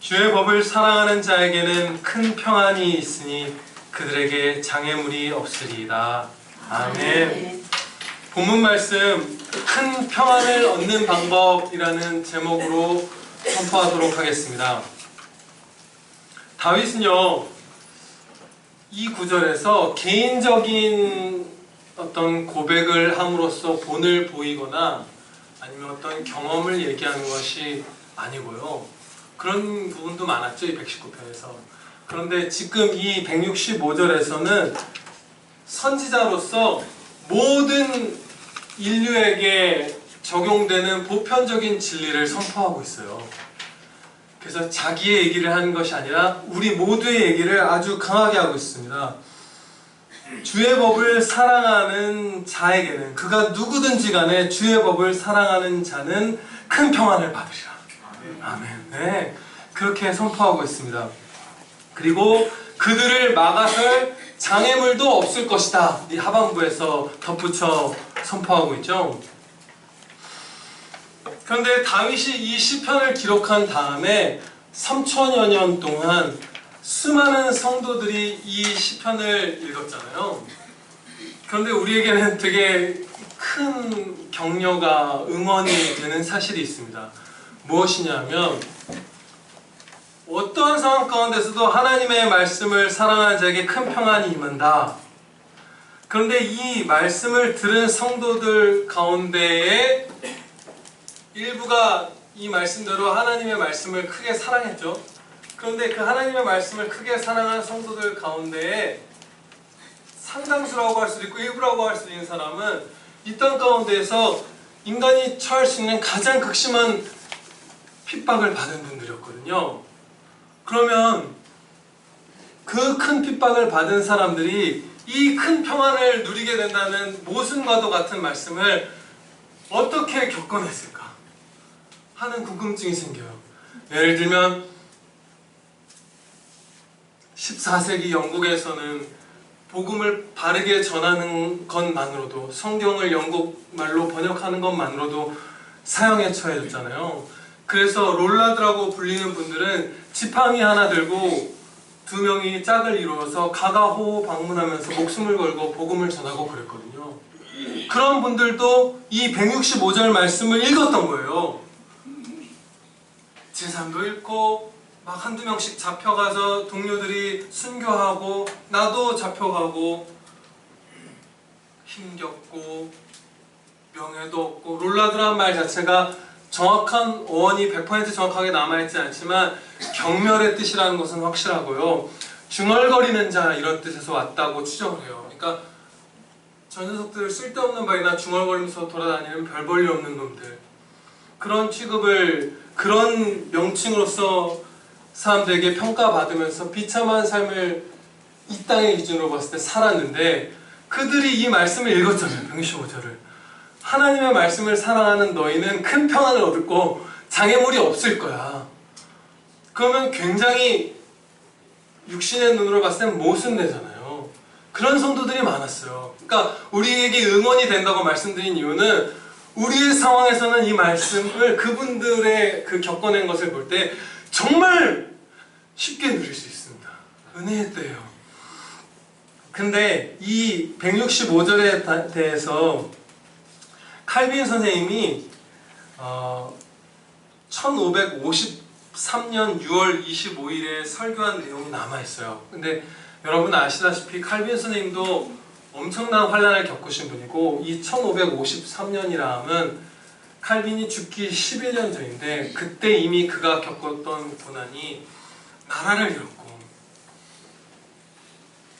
주의 법을 사랑하는 자에게는 큰 평안이 있으니 그들에게 장애물이 없으리이다. 아멘. 본문 말씀 큰 평안을 얻는 방법이라는 제목으로 선포하도록 하겠습니다. 다윗은요, 이 구절에서 개인적인 어떤 고백을 함으로써 본을 보이거나 아니면 어떤 경험을 얘기하는 것이 아니고요. 그런 부분도 많았죠, 이 119편에서. 그런데 지금 이 165절에서는 선지자로서 모든 인류에게 적용되는 보편적인 진리를 선포하고 있어요. 그래서 자기의 얘기를 하는 것이 아니라 우리 모두의 얘기를 아주 강하게 하고 있습니다. 주의 법을 사랑하는 자에게는, 그가 누구든지 간에 주의 법을 사랑하는 자는 큰 평안을 받으리라. 아멘. 네, 그렇게 선포하고 있습니다. 그리고 그들을 막아설 장애물도 없을 것이다. 이 하반부에서 덧붙여 선포하고 있죠. 그런데 다윗이 이 시편을 기록한 다음에 3000여 년 동안 수많은 성도들이 이 시편을 읽었잖아요. 그런데 우리에게는 되게 큰 격려가, 응원이 되는 사실이 있습니다. 무엇이냐면 어떠한 상황 가운데서도 하나님의 말씀을 사랑하는 자에게 큰 평안이 임한다. 그런데 이 말씀을 들은 성도들 가운데에 일부가 이 말씀대로 하나님의 말씀을 크게 사랑했죠. 그런데 그 하나님의 말씀을 크게 사랑한 성도들 가운데에 상당수라고 할 수도 있고 일부라고 할 수도 있는 사람은 이 땅 가운데에서 인간이 처할 수 있는 가장 극심한 핍박을 받은 분들이었거든요. 그러면 그 큰 핍박을 받은 사람들이 이 큰 평안을 누리게 된다는 모순과도 같은 말씀을 어떻게 겪어냈을까 하는 궁금증이 생겨요. 예를 들면 14세기 영국에서는 복음을 바르게 전하는 것만으로도, 성경을 영국말로 번역하는 것만으로도 사형에 처해졌잖아요. 그래서 롤라드라고 불리는 분들은 지팡이 하나 들고 두 명이 짝을 이루어서 가가호호 방문하면서 목숨을 걸고 복음을 전하고 그랬거든요. 그런 분들도 이 165절 말씀을 읽었던 거예요. 제3도 읽고 막 한두 명씩 잡혀가서 동료들이 순교하고 나도 잡혀가고 힘겹고 명예도 없고, 롤라드란 말 자체가 정확한 어원이 100% 정확하게 남아있지 않지만 경멸의 뜻이라는 것은 확실하고요. 중얼거리는 자, 이런 뜻에서 왔다고 추정을 해요. 그러니까 저 녀석들 쓸데없는 말이나 중얼거리면서 돌아다니는 별 볼일 없는 놈들, 그런 취급을, 그런 명칭으로서 사람들에게 평가받으면서 비참한 삶을 이 땅의 기준으로 봤을 때 살았는데, 그들이 이 말씀을 읽었잖아요. 165절을. 하나님의 말씀을 사랑하는 너희는 큰 평안을 얻고 장애물이 없을 거야. 그러면 굉장히 육신의 눈으로 봤을 땐 모순되잖아요. 그런 성도들이 많았어요. 그러니까 우리에게 응원이 된다고 말씀드린 이유는 우리의 상황에서는 이 말씀을, 그분들의 그 겪어낸 것을 볼 때 정말 쉽게 누릴 수 있습니다. 은혜의 때예요. 근데 이 165절에 대해서 칼빈 선생님이 1553년 6월 25일에 설교한 내용이 남아있어요. 근데 여러분 아시다시피 칼빈 선생님도 엄청난 환난을 겪으신 분이고, 이 1553년이라 하면 칼빈이 죽기 11년 전인데, 그때 이미 그가 겪었던 고난이 나라를 잃었고,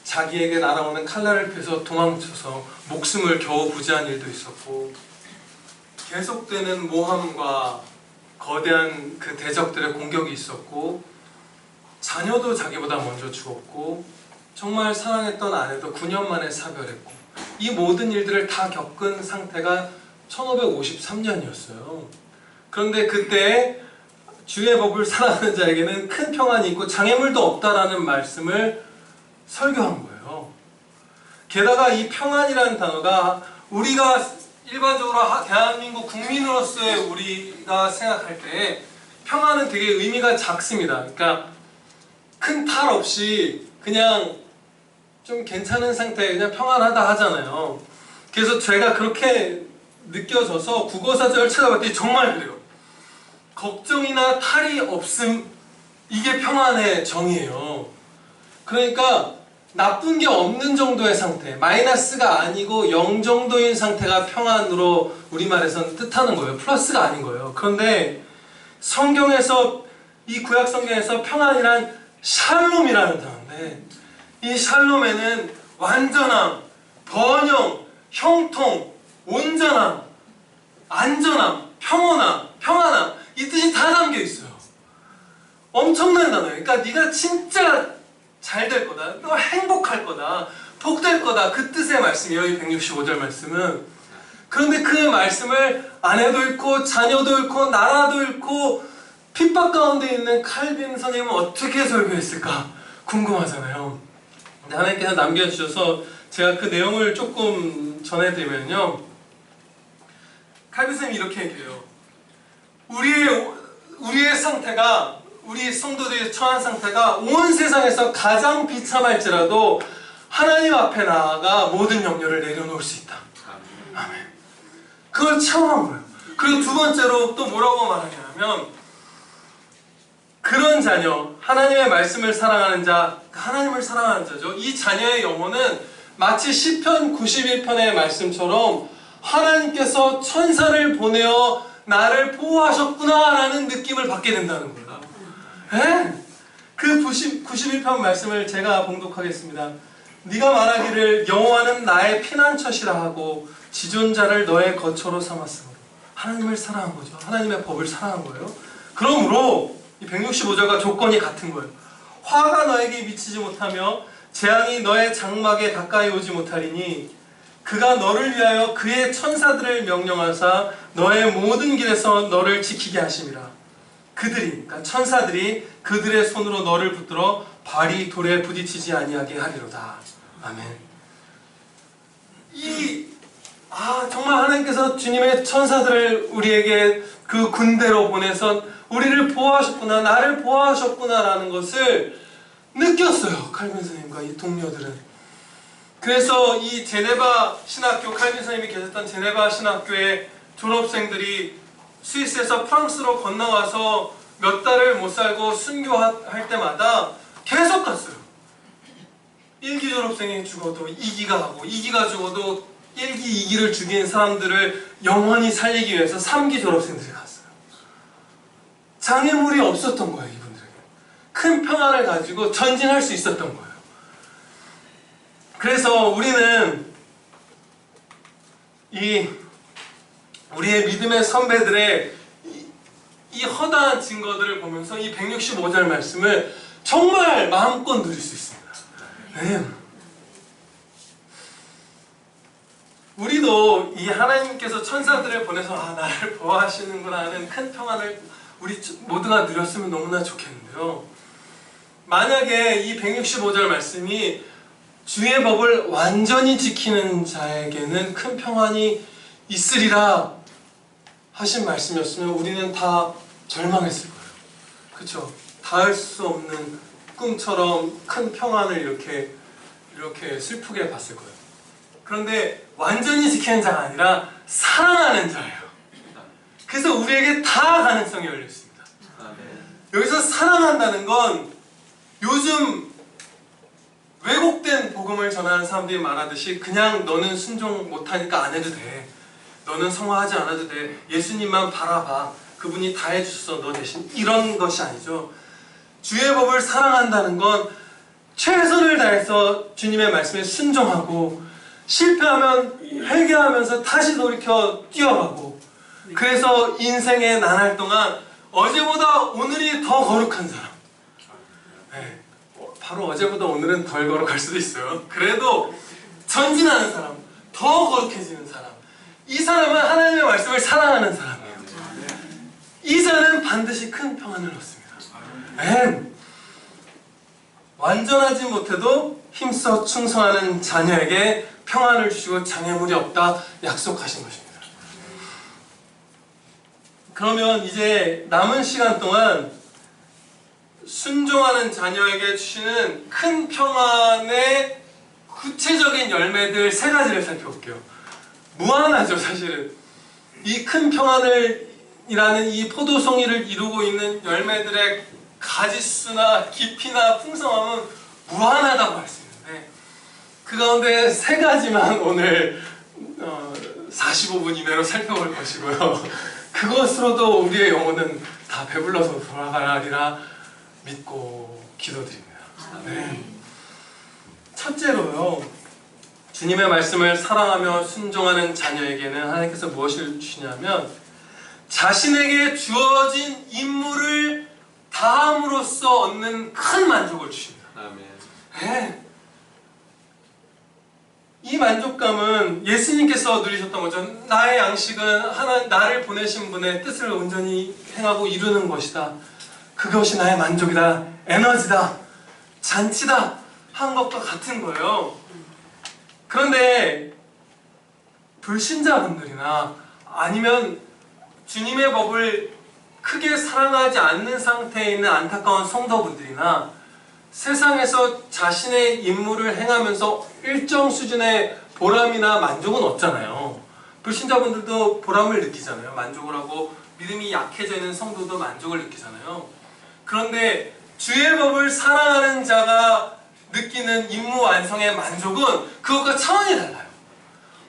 자기에게 날아오는 칼날을 펴서 도망쳐서 목숨을 겨우 부지한 일도 있었고, 계속되는 모함과 거대한 그 대적들의 공격이 있었고, 자녀도 자기보다 먼저 죽었고, 정말 사랑했던 아내도 9년 만에 사별했고, 이 모든 일들을 다 겪은 상태가 1553년이었어요. 그런데 그때 주의 법을 사랑하는 자에게는 큰 평안이 있고 장애물도 없다라는 말씀을 설교한 거예요. 게다가 이 평안이라는 단어가 우리가 일반적으로 대한민국 국민으로서의 우리가 생각할 때 평안은 되게 의미가 작습니다. 그러니까 큰 탈 없이 그냥 좀 괜찮은 상태, 그냥 평안하다 하잖아요. 그래서 제가 그렇게 느껴져서 국어사전을 찾아봤더니 정말 그래요. 걱정이나 탈이 없음, 이게 평안의 정의예요. 그러니까 나쁜 게 없는 정도의 상태, 마이너스가 아니고 0 정도인 상태가 평안으로 우리말에서는 뜻하는 거예요. 플러스가 아닌 거예요. 그런데 성경에서, 이 구약 성경에서 평안이란 샬롬이라는 단어인데, 이 샬롬에는 완전함, 번영, 형통, 온전함, 안전함, 평온함, 평안함, 이 뜻이 다 담겨 있어요. 엄청난 단어예요. 그러니까 네가 진짜 잘 될 거다, 너 행복할 거다, 복될 거다, 그 뜻의 말씀이에요, 이 165절 말씀은. 그런데 그 말씀을 아내도 잃고 자녀도 잃고 나라도 잃고 핍박 가운데 있는 칼빈 선생님은 어떻게 설교했을까 궁금하잖아요. 근데 하나님께서 남겨주셔서 제가 그 내용을 조금 전해드리면요, 칼빈 선생님이 이렇게 얘기해요. 우리의 상태가, 우리 성도들의 처한 상태가 온 세상에서 가장 비참할지라도 하나님 앞에 나아가 모든 염려를 내려놓을 수 있다. 아멘. 그걸 체험한 거예요. 그리고 두 번째로 또 뭐라고 말하냐면, 그런 자녀, 하나님의 말씀을 사랑하는 자, 하나님을 사랑하는 자죠. 이 자녀의 영혼은 마치 시편 91편의 말씀처럼 하나님께서 천사를 보내어 나를 보호하셨구나 라는 느낌을 받게 된다는 거예요. 에? 그 91편 말씀을 제가 봉독하겠습니다. 네가 말하기를 여호와는 나의 피난처시라 하고 지존자를 너의 거처로 삼았으므로. 하나님을 사랑한 거죠. 하나님의 법을 사랑한 거예요. 그러므로 이 165절과 조건이 같은 거예요. 화가 너에게 미치지 못하며 재앙이 너의 장막에 가까이 오지 못하리니 그가 너를 위하여 그의 천사들을 명령하사 너의 모든 길에서 너를 지키게 하심이라. 그들이, 그러니까 천사들이 그들의 손으로 너를 붙들어 발이 돌에 부딪히지 아니하게 하리로다. 아멘. 정말 하나님께서 주님의 천사들을 우리에게 그 군대로 보내서 우리를 보호하셨구나, 나를 보호하셨구나 라는 것을 느꼈어요, 칼빈 선생님과 이 동료들은. 그래서 이 제네바 신학교, 칼빈 선생님이 계셨던 제네바 신학교의 졸업생들이 스위스에서 프랑스로 건너와서 몇 달을 못 살고 순교할 때마다 계속 갔어요. 1기 졸업생이 죽어도 2기가 하고, 2기가 죽어도 1기, 2기를 죽인 사람들을 영원히 살리기 위해서 3기 졸업생들이 갔어요. 장애물이 없었던 거예요, 이분들에게. 큰 평안을 가지고 전진할 수 있었던 거예요. 그래서 우리는 우리의 믿음의 선배들의 이 허다한 증거들을 보면서 이 165절 말씀을 정말 마음껏 누릴 수 있습니다. 네. 우리도 이 하나님께서 천사들을 보내서 나를 보호하시는구나 하는 큰 평안을 우리 모두가 누렸으면 너무나 좋겠는데요. 만약에 이 165절 말씀이 주의 법을 완전히 지키는 자에게는 큰 평안이 있으리라 하신 말씀이었으면 우리는 다 절망했을 거예요. 그렇죠? 닿을 수 없는 꿈처럼 큰 평안을 이렇게 슬프게 봤을 거예요. 그런데 완전히 지키는 자가 아니라 사랑하는 자예요. 그래서 우리에게 다 가능성이 열려 있습니다. 여기서 사랑한다는 건 요즘 왜곡된 복음을 전하는 사람들이 말하듯이 그냥 너는 순종 못하니까 안 해도 돼, 너는 성화하지 않아도 돼, 예수님만 바라봐, 그분이 다 해주셨어 너 대신, 이런 것이 아니죠. 주의 법을 사랑한다는 건 최선을 다해서 주님의 말씀에 순종하고 실패하면 회개하면서 다시 돌이켜 뛰어가고, 그래서 인생의 나날 동안 어제보다 오늘이 더 거룩한 사람, 네, 바로 어제보다 오늘은 덜 거룩할 수도 있어요. 그래도 전진하는 사람, 더 거룩해지는 사람, 이 사람은 하나님의 말씀을 사랑하는 사람이에요. 이 자는 반드시 큰 평안을 얻습니다. 완전하지 못해도 힘써 충성하는 자녀에게 평안을 주시고 장애물이 없다 약속하신 것입니다. 그러면 이제 남은 시간 동안 순종하는 자녀에게 주시는 큰 평안의 구체적인 열매들 세 가지를 살펴볼게요. 무한하죠, 사실은. 이 큰 평안을 이라는 이 포도송이를 이루고 있는 열매들의 가지수나 깊이나 풍성함은 무한하다고 할 수 있는데, 그 가운데 세 가지만 오늘 45분 이내로 살펴볼 것이고요. 그것으로도 우리의 영혼은 다 배불러서 돌아가리라 믿고 기도드립니다. 네. 첫째로요, 주님의 말씀을 사랑하며 순종하는 자녀에게는 하나님께서 무엇을 주시냐면 자신에게 주어진 임무를 다함으로써 얻는 큰 만족을 주십니다. 아멘. 네. 이 만족감은 예수님께서 누리셨던 거죠. 나의 양식은 나를 보내신 분의 뜻을 온전히 행하고 이루는 것이다. 그것이 나의 만족이다. 에너지다. 잔치다. 한 것과 같은 거예요. 그런데 불신자분들이나 아니면 주님의 법을 크게 사랑하지 않는 상태에 있는 안타까운 성도분들이나 세상에서 자신의 임무를 행하면서 일정 수준의 보람이나 만족은 없잖아요. 불신자분들도 보람을 느끼잖아요. 만족을 하고 믿음이 약해져 있는 성도도 만족을 느끼잖아요. 그런데 주의 법을 사랑하는 자가 느끼는 임무 완성의 만족은 그것과 차원이 달라요.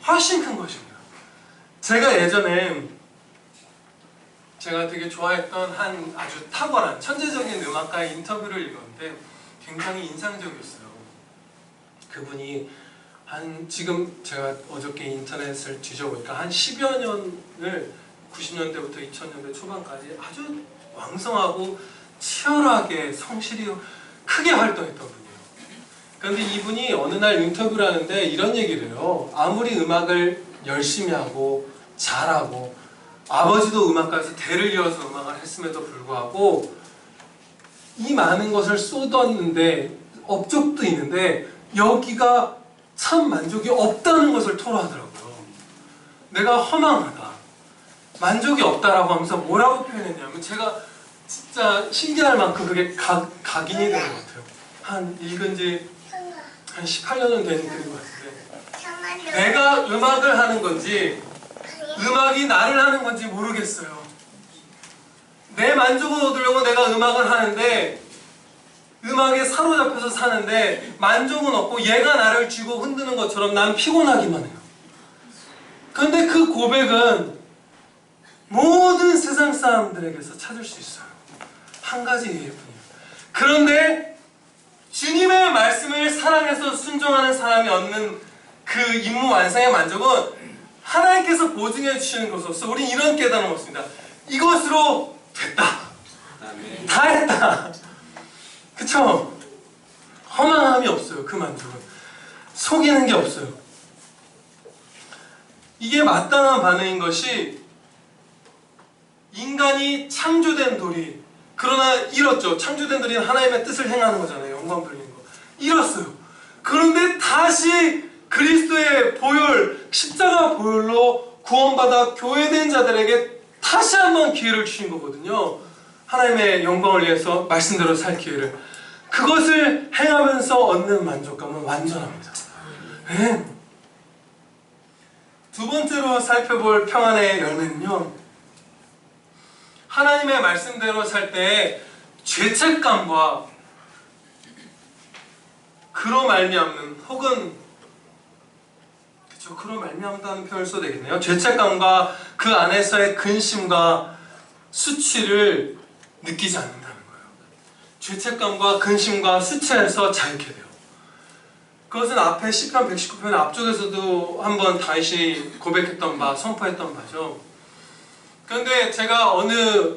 훨씬 큰 것입니다. 제가 예전에 제가 되게 좋아했던 한 아주 탁월한 천재적인 음악가의 인터뷰를 읽었는데 굉장히 인상적이었어요. 그분이 지금 제가 어저께 인터넷을 뒤져보니까 한 10여 년을 90년대부터 2000년대 초반까지 아주 왕성하고 치열하게 성실히 크게 활동했던 분이에요. 그런데 이분이 어느 날 인터뷰를 하는데 이런 얘기를 해요. 아무리 음악을 열심히 하고 잘하고 아버지도 음악가에서 대를 이어서 음악을 했음에도 불구하고 이 많은 것을 쏟았는데 업적도 있는데 여기가 참 만족이 없다는 것을 토로하더라고요. 내가 허망하다, 만족이 없다라고 하면서 뭐라고 표현했냐면 제가 진짜 신기할 만큼 그게 각인이 되는 것 같아요. 읽은 지 한 18년은 된 글인 것 같은데 내가 음악을 하는 건지 음악이 나를 하는 건지 모르겠어요. 내 만족을 얻으려고 내가 음악을 하는데 음악에 사로잡혀서 사는데 만족은 없고 얘가 나를 쥐고 흔드는 것처럼 난 피곤하기만 해요. 그런데 그 고백은 모든 세상 사람들에게서 찾을 수 있어요. 한 가지 예일 뿐이에요. 그런데 주님의 말씀을 사랑해서 순종하는 사람이 얻는 그 임무 완성의 만족은 하나님께서 보증해 주시는 것으로서 우리는 이런 깨달음을 얻습니다. 이것으로 됐다. 아멘. 다 했다. 그쵸? 허망함이 없어요. 그 만족은. 속이는 게 없어요. 이게 마땅한 반응인 것이 인간이 창조된 돌이 그러나 잃었죠. 창조된 돌이 하나님의 뜻을 행하는 거잖아요. 영광 돌리는 거. 잃었어요. 그런데 다시 그리스도의 보혈, 십자가 보혈로 구원받아 교회된 자들에게 다시 한번 기회를 주신 거거든요. 하나님의 영광을 위해서 말씀대로 살 기회를. 그것을 행하면서 얻는 만족감은 완전합니다. 네. 두 번째로 살펴볼 평안의 열매는요, 하나님의 말씀대로 살 때 죄책감과 그로 말미암는 혹은 그로 말미암다는 표현을 써도 되겠네요. 죄책감과 그 안에서의 근심과 수치를 느끼지 않는다는 거예요. 죄책감과 근심과 수치에서 자유케 돼요. 그것은 앞에 시편 119편 앞쪽에서도 한번 다시 고백했던 바, 선포했던 바죠. 그런데 제가 어느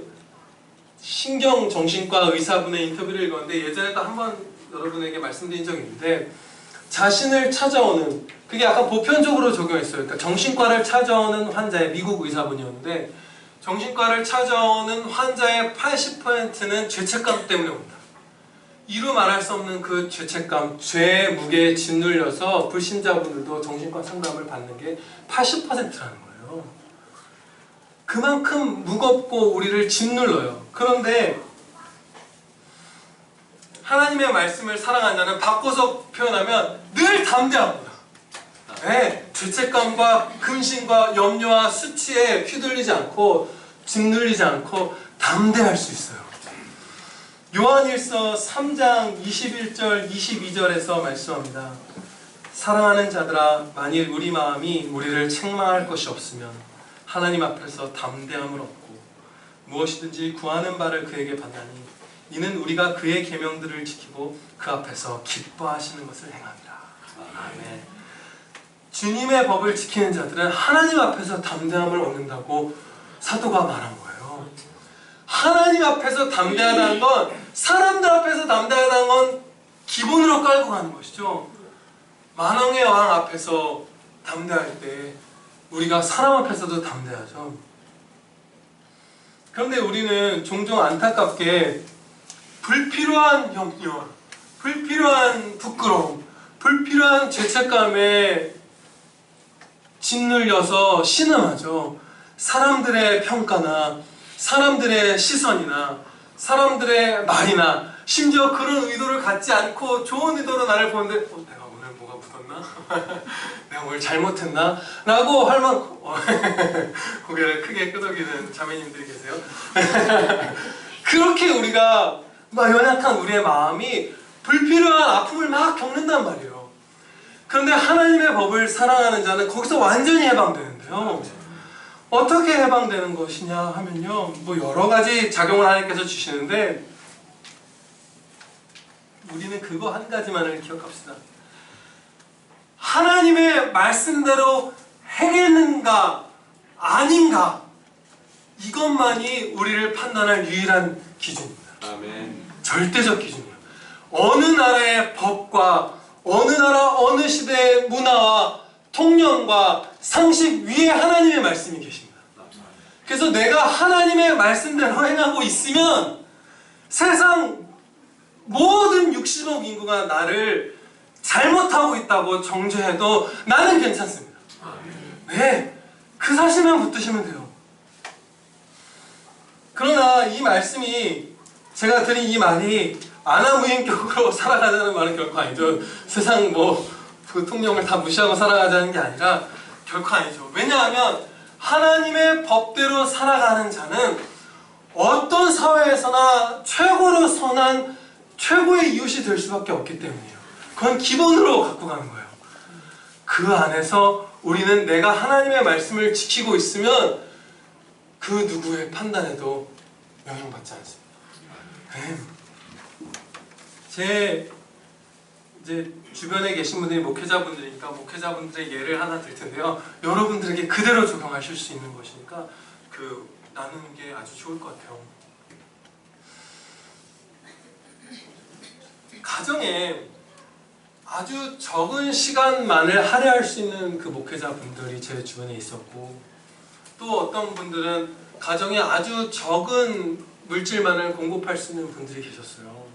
신경정신과 의사분의 인터뷰를 읽었는데 예전에도 한번 여러분에게 말씀드린 적이 있는데 자신을 찾아오는, 그게 약간 보편적으로 적용했어요. 그러니까 정신과를 찾아오는 환자의, 미국 의사분이었는데 정신과를 찾아오는 환자의 80%는 죄책감 때문에 온다. 이루 말할 수 없는 그 죄책감, 죄의 무게에 짓눌려서 불신자분들도 정신과 상담을 받는 게 80%라는 거예요. 그만큼 무겁고 우리를 짓눌러요. 그런데 하나님의 말씀을 사랑하는 자는 바꿔서 표현하면 늘 담대합니다. 네, 죄책감과 근심과 염려와 수치에 휘둘리지 않고 짓눌리지 않고 담대할 수 있어요. 요한일서 3장 21절 22절에서 말씀합니다. 사랑하는 자들아, 만일 우리 마음이 우리를 책망할 것이 없으면 하나님 앞에서 담대함을 얻고 무엇이든지 구하는 바를 그에게 받나니 이는 우리가 그의 계명들을 지키고 그 앞에서 기뻐하시는 것을 행함이라. 아멘. 주님의 법을 지키는 자들은 하나님 앞에서 담대함을 얻는다고 사도가 말한 거예요. 하나님 앞에서 담대하다는 건, 사람들 앞에서 담대하다는 건 기본으로 깔고 가는 것이죠. 만왕의 왕 앞에서 담대할 때 우리가 사람 앞에서도 담대하죠. 그런데 우리는 종종 안타깝게 불필요한 염려, 불필요한 부끄러움, 불필요한 죄책감에 짓눌려서 신음하죠. 사람들의 평가나 사람들의 시선이나 사람들의 말이나 심지어 그런 의도를 갖지 않고 좋은 의도로 나를 보는데 내가 오늘 뭐가 묻었나? 내가 뭘 잘못했나? 라고 할 만큼 고개를 크게 끄덕이는 자매님들이 계세요. 그렇게 우리가 막 연약한 우리의 마음이 불필요한 아픔을 막 겪는단 말이에요. 그런데 하나님의 법을 사랑하는 자는 거기서 완전히 해방되는데요. 어떻게 해방되는 것이냐 하면요, 뭐 여러 가지 작용을 하나님께서 주시는데 우리는 그거 한 가지만을 기억합시다. 하나님의 말씀대로 행했는가 아닌가, 이것만이 우리를 판단할 유일한 기준입니다. 아멘. 절대적 기준이에요. 어느 나라의 법과 어느 나라 어느 시대의 문화와 통념과 상식 위에 하나님의 말씀이 계십니다. 그래서 내가 하나님의 말씀대로 행하고 있으면 세상 모든 60억 인구가 나를 잘못하고 있다고 정죄해도 나는 괜찮습니다. 네, 그 사실만 붙드시면 돼요. 그러나 이 말씀이, 제가 드린 이 말이 안하무인격으로 살아가자는 말은 결코 아니죠. 세상 그 통념을 다 무시하고 살아가자는 게 아니라 결코 아니죠. 왜냐하면 하나님의 법대로 살아가는 자는 어떤 사회에서나 최고로 선한 최고의 이웃이 될 수밖에 없기 때문이에요. 그건 기본으로 갖고 가는 거예요. 그 안에서 우리는 내가 하나님의 말씀을 지키고 있으면 그 누구의 판단에도 영향받지 않습니다. 네. 제 이제 주변에 계신 분들이 목회자분들이니까 목회자분들의 예를 하나 들 텐데요. 여러분들에게 그대로 적용하실 수 있는 것이니까 나누는 게 아주 좋을 것 같아요. 가정에 아주 적은 시간만을 할애할 수 있는 그 목회자분들이 제 주변에 있었고, 또 어떤 분들은 가정에 아주 적은 물질만을 공급할 수 있는 분들이 계셨어요.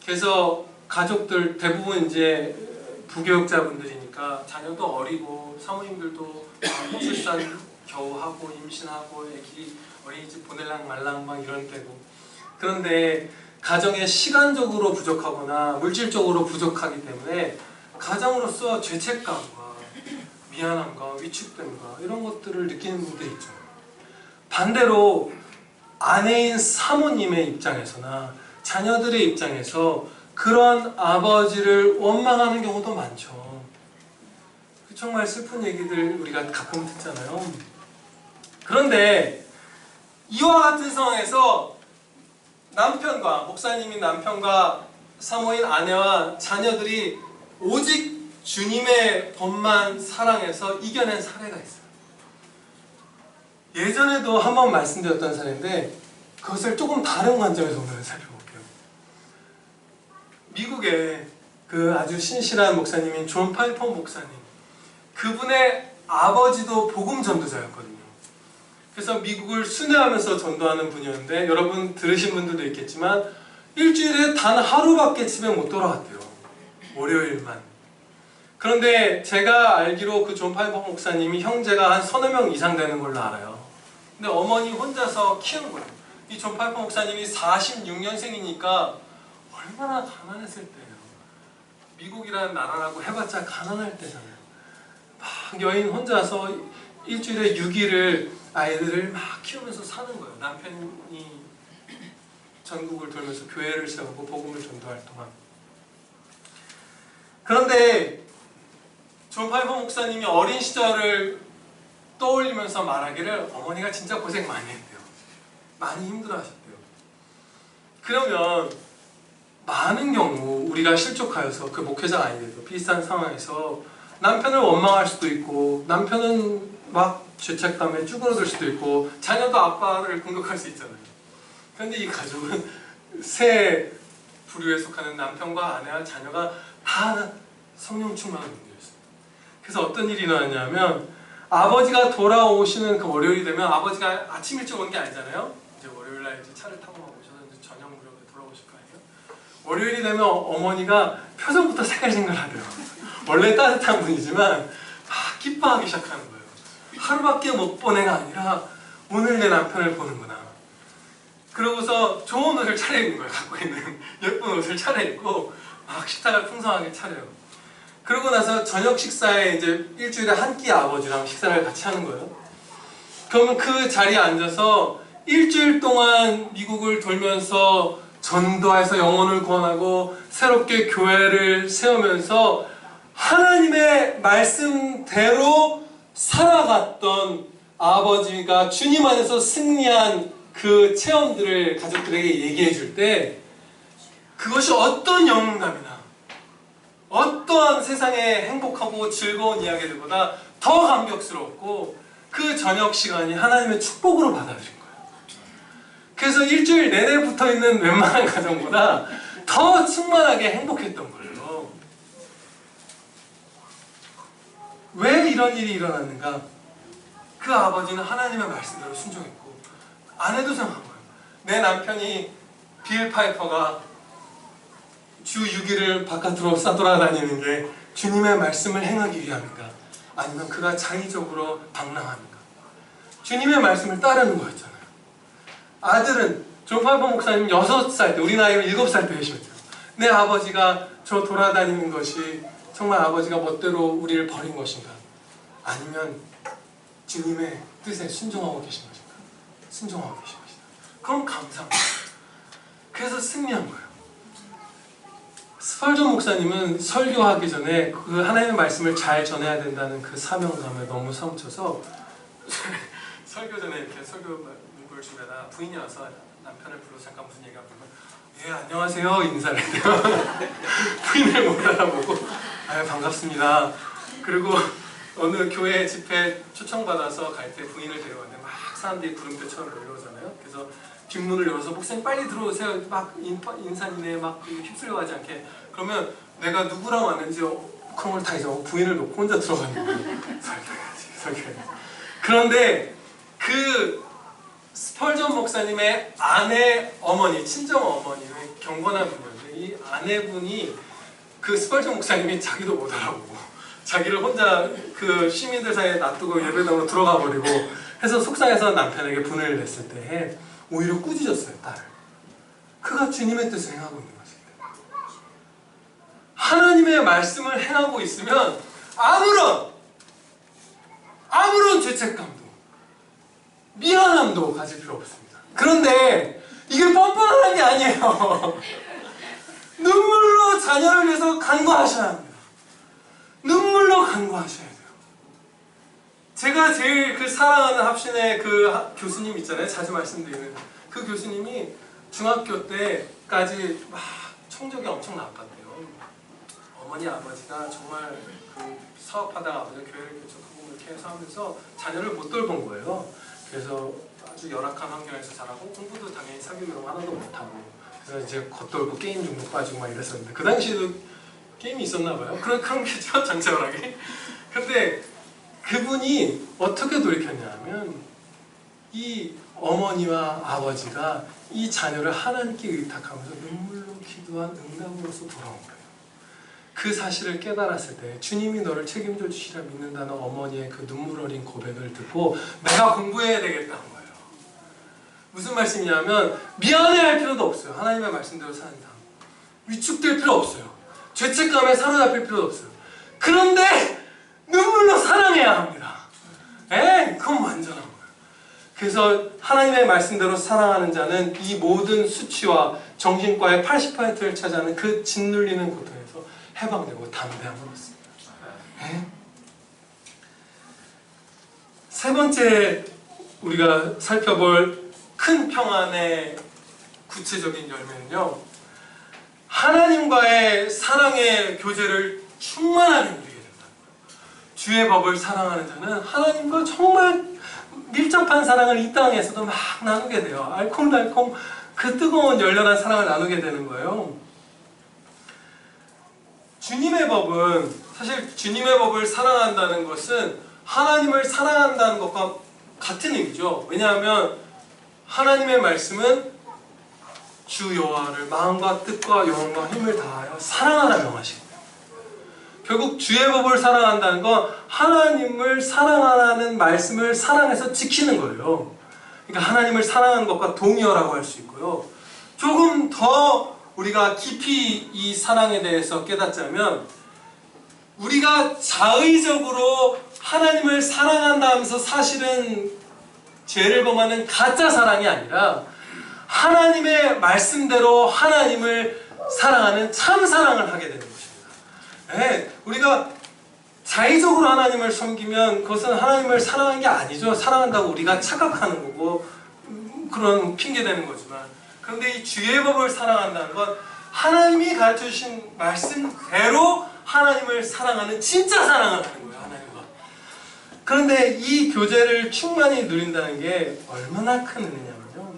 그래서 가족들 대부분 이제 부교육자분들이니까 자녀도 어리고 사모님들도 출산 겨우 하고 임신하고 애기 어린이집 보낼랑 말랑 막 이런 때고, 그런데 가정에 시간적으로 부족하거나 물질적으로 부족하기 때문에 가정으로서 죄책감과 미안함과 위축됨과 이런 것들을 느끼는 분들이 있죠. 반대로 아내인 사모님의 입장에서나 자녀들의 입장에서 그런 아버지를 원망하는 경우도 많죠. 정말 슬픈 얘기들 우리가 가끔 듣잖아요. 그런데 이와 같은 상황에서 남편과, 목사님인 남편과 사모인 아내와 자녀들이 오직 주님의 법만 사랑해서 이겨낸 사례가 있어요. 예전에도 한번 말씀드렸던 사례인데 그것을 조금 다른 관점에서 오늘 살펴볼게요. 미국의 그 아주 신실한 목사님인 존 파이퍼 목사님, 그분의 아버지도 복음 전도자였거든요. 그래서 미국을 순회하면서 전도하는 분이었는데, 여러분 들으신 분들도 있겠지만 일주일에 단 하루밖에 집에 못 돌아왔대요. 월요일만. 그런데 제가 알기로 그 존 파이퍼 목사님이 형제가 한 서너 명 이상 되는 걸로 알아요. 근데 어머니 혼자서 키운 거예요. 이 존 파이퍼 목사님이 46년생이니까 얼마나 가난했을 때예요. 미국이라는 나라라고 해봤자 가난할 때잖아요. 막 여인 혼자서 일주일에 6일을 아이들을 막 키우면서 사는 거예요. 남편이 전국을 돌면서 교회를 세우고 복음을 전도할 동안. 그런데 존 파이퍼 목사님이 어린 시절을 떠올리면서 말하기를 어머니가 진짜 고생 많이 했대요. 많이 힘들어하셨대요. 그러면 많은 경우 우리가 실족하여서 그 목회자가 아니더라도 비슷한 상황에서 남편을 원망할 수도 있고 남편은 막 죄책감에 쭈그러들 수도 있고 자녀도 아빠를 공격할 수 있잖아요. 그런데 이 가족은 세 부류에 속하는 남편과 아내와 자녀가 다 성령 충만한 분들이었어요. 그래서 어떤 일이 일어났냐면 아버지가 돌아오시는 그 월요일이 되면 아버지가 아침 일찍 오는 게 아니잖아요. 이제 월요일날 이제 차를 타고 오셔서 이제 저녁 무렵에 돌아오실 거 아니에요. 월요일이 되면 어머니가 표정부터 색깔생각하대요. 원래 따뜻한 분이지만 막 기뻐하기 시작하는 거예요. 하루밖에 못 본 애가 아니라 오늘 내 남편을 보는구나. 그러고서 좋은 옷을 차려입는 거예요. 갖고 있는 예쁜 옷을 차려입고 막 식탁을 풍성하게 차려요. 그러고 나서 저녁 식사에 이제 일주일에 한 끼 아버지랑 식사를 같이 하는 거예요. 그러면 그 자리에 앉아서 일주일 동안 미국을 돌면서 전도해서 영혼을 구원하고 새롭게 교회를 세우면서 하나님의 말씀대로 살아갔던 아버지가 주님 안에서 승리한 그 체험들을 가족들에게 얘기해 줄 때 그것이 어떤 영웅감이나 어떠한 세상의 행복하고 즐거운 이야기들보다 더 감격스럽고 그 저녁 시간이 하나님의 축복으로 받아들인 거예요. 그래서 일주일 내내 붙어있는 웬만한 가정보다 더 충만하게 행복했던 거예요. 왜 이런 일이 일어났는가? 그 아버지는 하나님의 말씀대로 순종했고 아내도 생각한 거예요. 내 남편이 빌 파이퍼가 주 6일을 바깥으로 싸돌아다니는 게 주님의 말씀을 행하기 위함인가? 아니면 그가 창의적으로 방랑합니까? 주님의 말씀을 따르는 거였잖아요. 아들은 존 파이퍼 목사님 6살 때, 우리 나이로 7살 때 계시죠. 내 아버지가 저 돌아다니는 것이 정말 아버지가 멋대로 우리를 버린 것인가? 아니면 주님의 뜻에 순종하고 계신 것인가? 순종하고 계신 것이다. 그럼 감사합니다. 그래서 승리한 거예요. 스펄전 목사님은 설교하기 전에 그 하나님의 말씀을 잘 전해야 된다는 그 사명감에 너무 사무쳐서 설교 전에 이렇게 설교 문구를 주면서 부인이 와서 남편을 불러서 잠깐 무슨 얘기가 하면 예 안녕하세요 인사를 해요. 부인을 못 알아보고 아 반갑습니다. 그리고 어느 교회 집회 초청받아서 갈 때 부인을 데려왔는데 막 사람들이 구름대처럼 몰려오잖아요. 그래서 뒷문을 열어서 목사님 빨리 들어오세요. 막 인사니네 막 휩쓸려가지 않게. 그러면 내가 누구랑 왔는지 그런 걸 다 잊어 부인을 놓고 혼자 들어가는 거예요. 설교해야지. 그런데 그 스펄전 목사님의 아내 어머니, 친정 어머니는 경건한 분이었는데 이 아내분이 그 스펄전 목사님이 자기도 못 알아보고 자기를 혼자 그 시민들 사이에 놔두고 예배당으로 들어가 버리고 해서 속상해서 남편에게 분을 냈을 때 오히려 꾸짖었어요, 딸을. 그가 주님의 뜻을 행하고 있는 것입니다. 하나님의 말씀을 행하고 있으면 아무런 죄책감도 미안함도 가질 필요 없습니다. 그런데 이게 뻔뻔한 게 아니에요. 눈물로 자녀를 위해서 간구하셔야 합니다. 눈물로 간구하셔야 돼요. 제가 제일 그 사랑하는 합신의 그 교수님 있잖아요. 자주 말씀드리는 그 교수님이 중학교 때까지 막 성적이 엄청 나빴대요. 어머니 아버지가 정말 그 사업하다가 아버지가 교회를 개척하고 이렇게 해서 하면서 자녀를 못 돌본 거예요. 그래서 아주 열악한 환경에서 자라고 공부도 당연히 사교육을 하나도 못하고 그래서 이제 겉돌고 게임 중독 빠지고 막 이랬었는데 그 당시에도 게임이 있었나 봐요. 그런 게죠, 전체적으로. 근데 그분이 어떻게 돌이켰냐면 이 어머니와 아버지가 이 자녀를 하나님께 의탁하면서 눈물로 기도한 응답으로서 돌아온 거예요. 그 사실을 깨달았을 때 주님이 너를 책임져 주시라 믿는다는 어머니의 그 눈물 어린 고백을 듣고 내가 공부해야 되겠다는 거예요. 무슨 말씀이냐면 미안해할 필요도 없어요. 하나님의 말씀대로 사는다. 위축될 필요 없어요. 죄책감에 사로잡힐 필요도 없어요. 그런데 눈물로 사랑해야 합니다. 그건 완전한 거예요. 그래서 하나님의 말씀대로 사랑하는 자는 이 모든 수치와 정신과의 80%를 차지하는 그 짓눌리는 고통에서 해방되고 담대함을 얻습니다. 세 번째 우리가 살펴볼 큰 평안의 구체적인 열매는요, 하나님과의 사랑의 교제를 충만하게 누리게 된다. 주의 법을 사랑하는 자는 하나님과 정말 밀접한 사랑을 이 땅에서도 막 나누게 돼요. 알콩달콩 그 뜨거운 열렬한 사랑을 나누게 되는 거예요. 주님의 법은, 사실 주님의 법을 사랑한다는 것은 하나님을 사랑한다는 것과 같은 의미죠. 왜냐하면 하나님의 말씀은 주 여호와를 마음과 뜻과 영혼과 힘을 다하여 사랑하라 명하시고, 결국 주의 법을 사랑한다는 건 하나님을 사랑하라는 말씀을 사랑해서 지키는 거예요. 그러니까 하나님을 사랑하는 것과 동의어라고 할 수 있고요. 조금 더 우리가 깊이 이 사랑에 대해서 깨닫자면, 우리가 자의적으로 하나님을 사랑한다 하면서 사실은 죄를 범하는 가짜 사랑이 아니라 하나님의 말씀대로 하나님을 사랑하는 참 사랑을 하게 되는 것입니다. 우리가 자의적으로 하나님을 섬기면 그것은 하나님을 사랑한 게 아니죠. 사랑한다고 우리가 착각하는 거고 그런 핑계대는 거지만, 그런데 이 주의 법을 사랑한다는 건 하나님이 가르쳐주신 말씀대로 하나님을 사랑하는 진짜 사랑을 하는 거예요. 하나님과. 그런데 이 교제를 충만히 누린다는 게 얼마나 큰 은혜냐면요,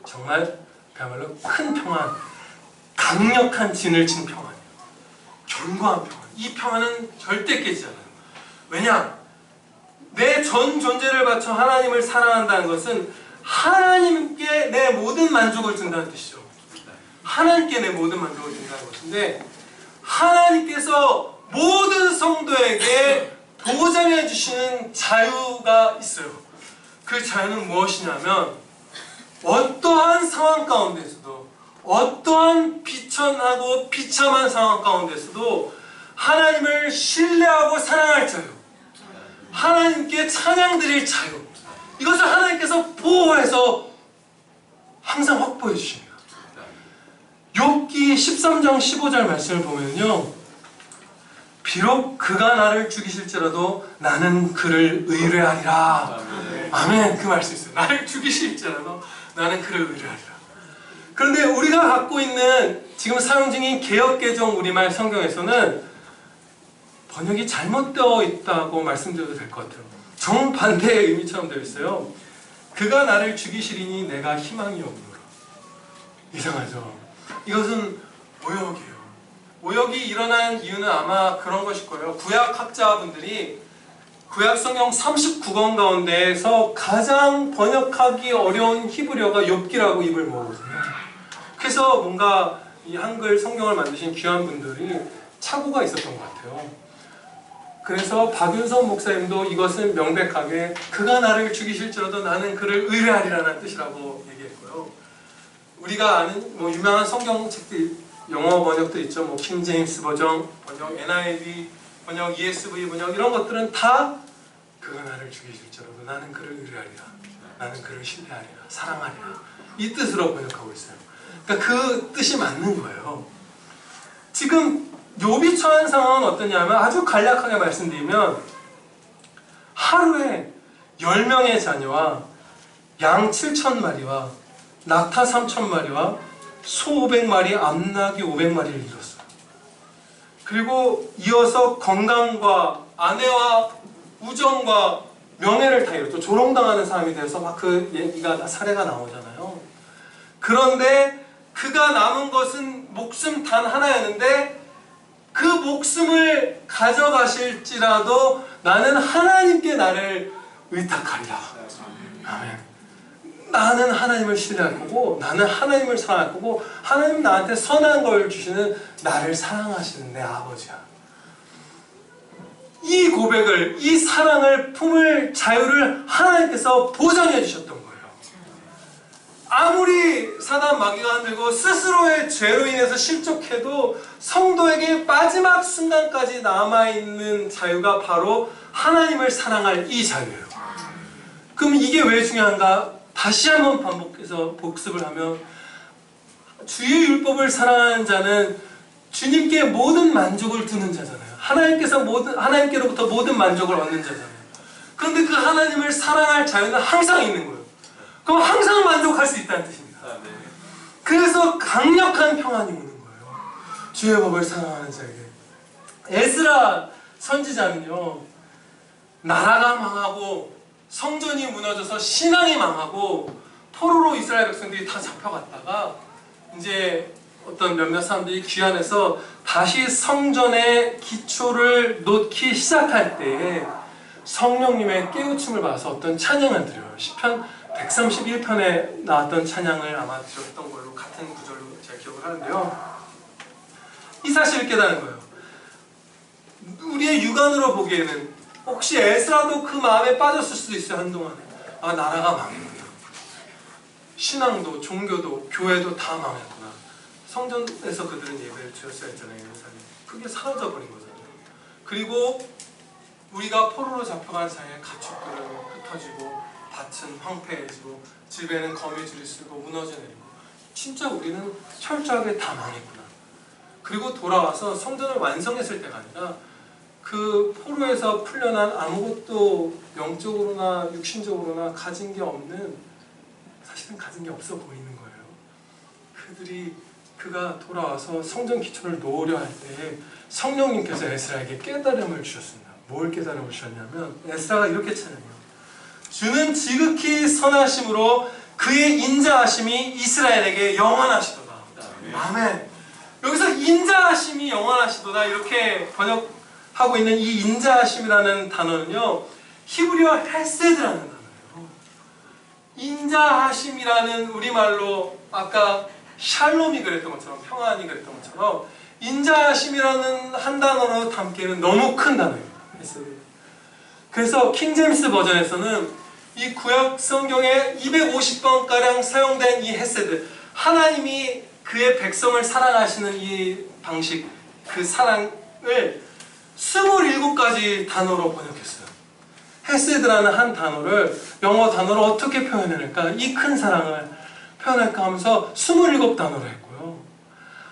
정말 그야말로 큰 평안, 강력한 진을 친 평안이에요. 견고한 평안. 이 평안은 절대 깨지지 않아요. 왜냐? 내 전 존재를 바쳐 하나님을 사랑한다는 것은 하나님께 내 모든 만족을 준다는 뜻이죠. 하나님께 내 모든 만족을 준다는 것인데, 하나님께서 모든 성도에게 보장해 주시는 자유가 있어요. 그 자유는 무엇이냐면, 어떠한 상황 가운데서도, 어떠한 비천하고 비참한 상황 가운데서도 하나님을 신뢰하고 사랑할 자유, 하나님께 찬양 드릴 자유, 이것을 하나님께서 보호해서 항상 확보해 주십니다. 욥기 13장 15절 말씀을 보면요, 비록 그가 나를 죽이실지라도 나는 그를 의뢰하리라. 아멘. 그 말씀 있어요. 나를 죽이실지라도 나는 그를 의뢰하리라. 그런데 우리가 갖고 있는 지금 사용 중인 개역개정 우리말 성경에서는 번역이 잘못되어 있다고 말씀드려도 될 것 같아요. 정반대의 의미처럼 되어 있어요. 그가 나를 죽이시리니 내가 희망이 없노라. 이상하죠? 이것은 오역이에요. 오역이 일어난 이유는 아마 그런 것일 거예요. 구약학자분들이 구약 성경 39권 가운데에서 가장 번역하기 어려운 히브리어가 욥기라고 입을 모으거든요. 그래서 뭔가 이 한글 성경을 만드신 귀한 분들이 착오가 있었던 것 같아요. 그래서 박윤선 목사님도 이것은 명백하게 그가 나를 죽이실지라도 나는 그를 의뢰하리라는 뜻이라고 얘기했고요. 우리가 아는 뭐 유명한 성경책들, 영어 번역들 있죠. 뭐 킹제임스 번역, NIV 번역, ESV 번역, 이런 것들은 다 그가 나를 죽이실지라도 나는 그를 의뢰하리라, 나는 그를 신뢰하리라, 사랑하리라, 이 뜻으로 번역하고 있어요. 그러니까 그 뜻이 맞는 거예요. 지금 욥이 처한 상황은 어떠냐면, 아주 간략하게 말씀드리면 하루에 10명의 자녀와 양 7,000마리와 낙타 3,000마리와 소 500마리, 암나귀 500마리를 잃었어요. 그리고 이어서 건강과 아내와 우정과 명예를 다 잃었죠. 조롱당하는 사람이 돼서 막 그 얘기가, 사례가 나오잖아요. 그런데 그가 남은 것은 목숨 단 하나였는데, 그 목숨을 가져가실지라도 나는 하나님께 나를 의탁하리라. 아멘. 나는 하나님을 신뢰할 거고, 나는 하나님을 사랑할 거고, 하나님 나한테 선한 걸 주시는 나를 사랑하시는 내 아버지야. 이 고백을, 이 사랑을 품을 자유를 하나님께서 보장해 주셨던 거예요. 아무리 사단 마귀가 흔들고 스스로의 죄로 인해서 실족해도 성도에게 마지막 순간까지 남아있는 자유가 바로 하나님을 사랑할 이 자유예요. 그럼 이게 왜 중요한가? 다시 한번 반복해서 복습을 하면, 주의 율법을 사랑하는 자는 주님께 모든 만족을 두는 자잖아요. 하나님께로부터 모든 만족을 얻는 자잖아요. 그런데 그 하나님을 사랑할 자유는 항상 있는 거예요. 그럼 항상 만족할 수 있다는 뜻입니다. 그래서 강력한 평안이 오는 거예요. 주의 법을 사랑하는 자에게. 에스라 선지자는요, 나라가 망하고 성전이 무너져서 신앙이 망하고 포로로 이스라엘 백성들이 다 잡혀갔다가 이제 어떤 몇몇 사람들이 귀환해서 다시 성전의 기초를 놓기 시작할 때에 성령님의 깨우침을 받아서 어떤 찬양을 드려요. 시편 131편에 나왔던 찬양을 아마 드렸던 걸로, 같은 구절로 제가 기억을 하는데요. 이 사실을 깨달은 거예요. 우리의 육안으로 보기에는 혹시 에스라도 그 마음에 빠졌을 수도 있어요. 한동안에. 아, 나라가 망했구나. 신앙도 종교도 교회도 다 망했구나. 성전에서 그들은 예배를 드렸어야 했잖아요. 예루살렘. 그게 사라져버린 거잖아요. 그리고 우리가 포로로 잡혀간 사이에 가축들은 흩어지고 밭은 황폐해지고 집에는 거미줄이 쓰고 무너져 내리고, 진짜 우리는 철저하게 다 망했구나. 그리고 돌아와서 성전을 완성했을 때가 아니라 그 포로에서 풀려난 아무것도 영적으로나 육신적으로나 가진 게 없는, 사실은 가진 게 없어 보이는 거예요. 그가 돌아와서 성전 기초를 놓으려 할 때 성령님께서 에스라에게 깨달음을 주셨습니다. 뭘 깨달음을 주셨냐면, 에스라가 이렇게 찬양해요. 주는 지극히 선하심으로 그의 인자하심이 이스라엘에게 영원하시도다. 아멘. 여기서 인자하심이 영원하시도다 이렇게 번역하고 있는 이 인자하심이라는 단어는요, 히브리어 헤세드라는 단어예요. 인자하심이라는 우리말로 아까 샬롬이 그랬던 것처럼, 평안이 그랬던 것처럼, 인자하심이라는 한 단어로 담기에는 너무 큰 단어예요. 헤세드. 그래서 킹제임스 버전에서는 이 구약 성경에 250번가량 사용된 이 헤세드, 하나님이 그의 백성을 사랑하시는 이 방식, 그 사랑을 27가지 단어로 번역했어요. 헤세드라는 한 단어를 영어 단어로 어떻게 표현할까, 이 큰 사랑을 표현할까 하면서 27단어로 했고요.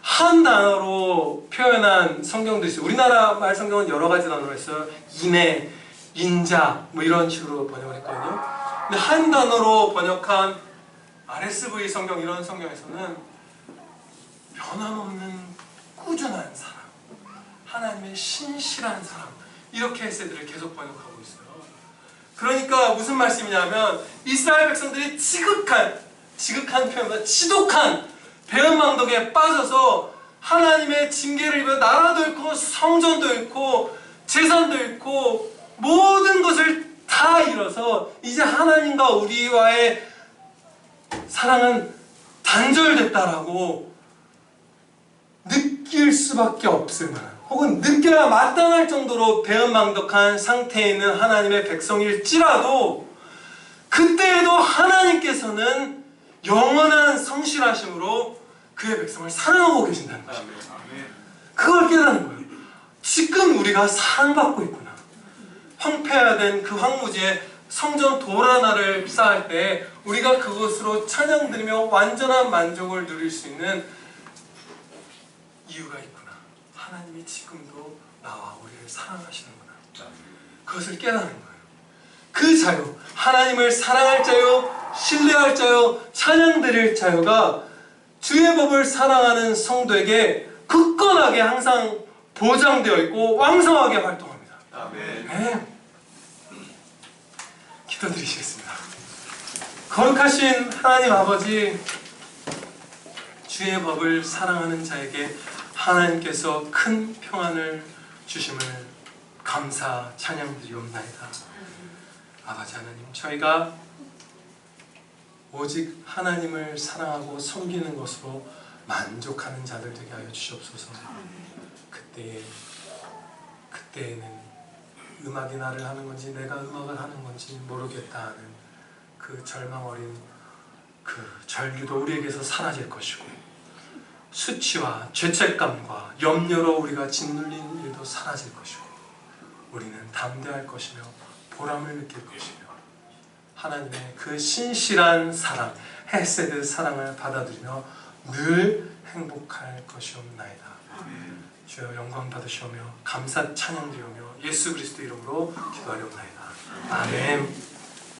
한 단어로 표현한 성경도 있어요. 우리나라 말 성경은 여러 가지 단어로 했어요. 인애, 인자 뭐 이런 식으로 번역을 했거든요. 근데 한 단어로 번역한 RSV 성경, 이런 성경에서는 변함없는 꾸준한 사랑, 하나님의 신실한 사랑, 이렇게 헤세드를 계속 번역하고 있어요. 그러니까 무슨 말씀이냐면, 이스라엘 백성들이 지극한 표현보다 지독한 배은망덕에 빠져서 하나님의 징계를 입어 나라도 잃고 성전도 잃고 재산도 잃고 모든 것을 다 잃어서 이제 하나님과 우리와의 사랑은 단절됐다라고 느낄 수밖에 없을 만한, 혹은 느껴야 마땅할 정도로 배은망덕한 상태에 있는 하나님의 백성일지라도, 그때에도 하나님께서는 영원한 성실하심으로 그의 백성을 사랑하고 계신다는 것입니다. 그걸 깨닫는 거예요. 지금 우리가 사랑받고 있구나. 황폐해야 된 그 황무지에 성전 돌 하나를 쌓을 때 우리가 그것으로 찬양 드리며 완전한 만족을 누릴 수 있는 이유가 있구나. 하나님이 지금도 나와 우리를 사랑하시는구나. 그것을 깨닫는 거예요. 그 자유, 하나님을 사랑할 자유, 신뢰할 자유, 찬양 드릴 자유가 주의 법을 사랑하는 성도에게 굳건하게 항상 보장되어 있고 왕성하게 활동합니다. 아멘. 네. 기도드리시겠습니다. 거룩하신 하나님 아버지, 주의 법을 사랑하는 자에게 하나님께서 큰 평안을 주심을 감사 찬양드리옵나이다. 아버지 하나님, 저희가 오직 하나님을 사랑하고 섬기는 것으로 만족하는 자들 되게 하여 주시옵소서. 그때에는 음악이 나를 하는 건지 내가 음악을 하는 건지 모르겠다 하는 그 절망 어린 그 절규도 우리에게서 사라질 것이고 수치와 죄책감과 염려로 우리가 짓눌린 일도 사라질 것이고 우리는 담대할 것이며 보람을 느낄 것이며 하나님의 그 신실한 사랑, 헤세드 사랑을 받아들이며 늘 행복할 것이옵나이다. 주여 영광 받으시오며 감사 찬양 드리오며 예수 그리스도 이름으로 기도하려옵나이다. 아멘.